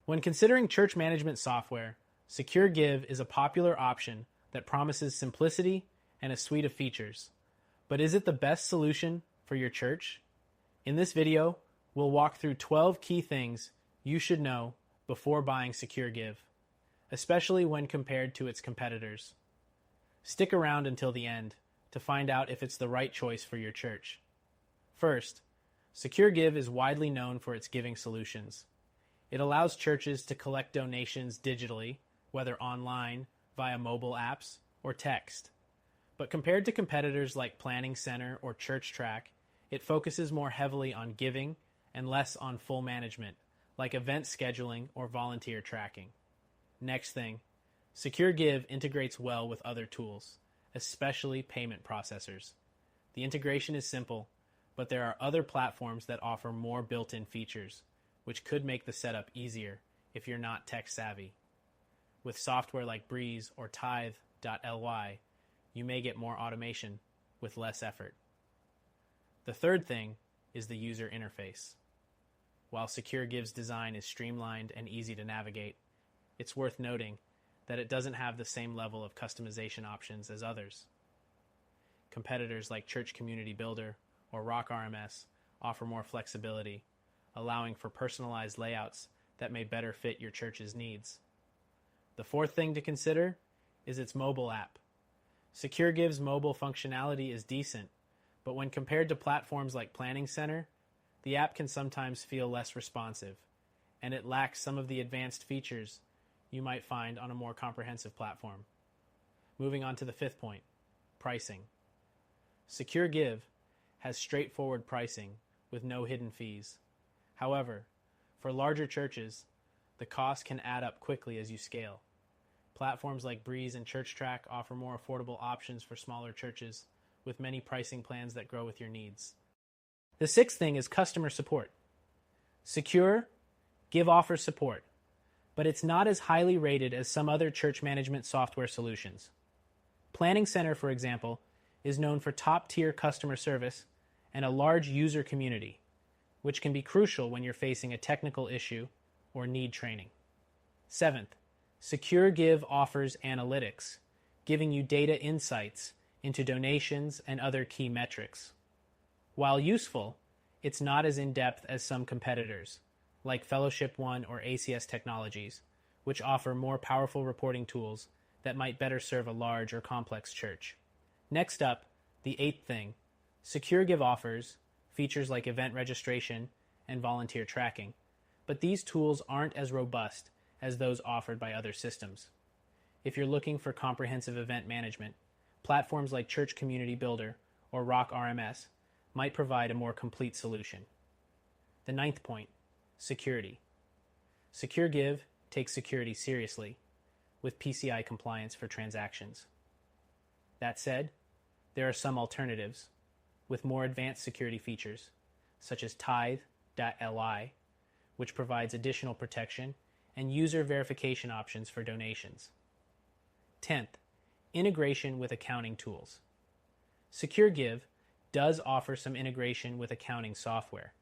When considering church management software, SecureGive is a popular option that promises simplicity and a suite of features. But is it the best solution for your church? In this video, we'll walk through 12 key things you should know before buying SecureGive, especially when compared to its competitors. Stick around until the end to find out if it's the right choice for your church. First, SecureGive is widely known for its giving solutions. It allows churches to collect donations digitally, whether online, via mobile apps, or text. But compared to competitors like Planning Center or Church Track, it focuses more heavily on giving and less on full management, like event scheduling or volunteer tracking. Next thing, SecureGive integrates well with other tools, especially payment processors. The integration is simple, but there are other platforms that offer more built-in features, which could make the setup easier if you're not tech savvy. With software like Breeze or Tithe.ly, you may get more automation with less effort. The third thing is the user interface. While SecureGive's design is streamlined and easy to navigate, it's worth noting that it doesn't have the same level of customization options as others. Competitors like Church Community Builder or Rock RMS offer more flexibility, allowing for personalized layouts that may better fit your church's needs. The fourth thing to consider is its mobile app. SecureGive's mobile functionality is decent, but when compared to platforms like Planning Center, the app can sometimes feel less responsive, and it lacks some of the advanced features you might find on a more comprehensive platform. Moving on to the fifth point, pricing. SecureGive has straightforward pricing with no hidden fees. However, for larger churches, the cost can add up quickly as you scale. Platforms like Breeze and Church Track offer more affordable options for smaller churches, with many pricing plans that grow with your needs. The sixth thing is customer support. SecureGive offers support, but it's not as highly rated as some other church management software solutions. Planning Center, for example, is known for top-tier customer service and a large user community, which can be crucial when you're facing a technical issue or need training. Seventh, SecureGive offers analytics, giving you data insights into donations and other key metrics. While useful, it's not as in-depth as some competitors, like Fellowship One or ACS Technologies, which offer more powerful reporting tools that might better serve a large or complex church. Next up, the eighth thing, SecureGive offers features like event registration and volunteer tracking, but these tools aren't as robust as those offered by other systems. If you're looking for comprehensive event management, platforms like Church Community Builder or Rock RMS might provide a more complete solution. The ninth point, security. SecureGive takes security seriously, with PCI compliance for transactions. That said, there are some alternatives with more advanced security features, such as Tithe.ly, which provides additional protection and user verification options for donations. 10th, integration with accounting tools. SecureGive does offer some integration with accounting software,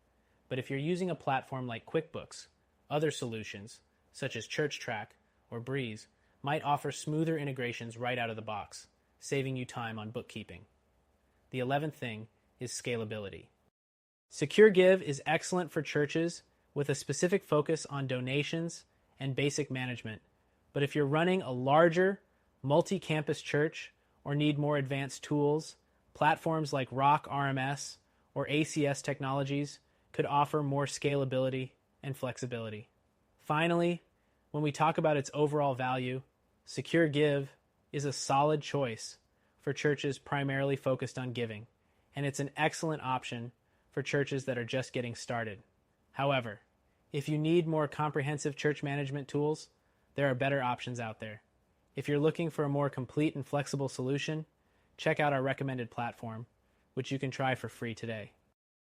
but if you're using a platform like QuickBooks, other solutions, such as Church Track or Breeze, might offer smoother integrations right out of the box, saving you time on bookkeeping. The 11th thing is scalability. SecureGive is excellent for churches with a specific focus on donations and basic management, but if you're running a larger, multi-campus church or need more advanced tools, platforms like Rock RMS or ACS Technologies could offer more scalability and flexibility. Finally, when we talk about its overall value, SecureGive is a solid choice for churches primarily focused on giving, and it's an excellent option for churches that are just getting started. However, if you need more comprehensive church management tools, there are better options out there. If you're looking for a more complete and flexible solution, check out our recommended platform, which you can try for free today.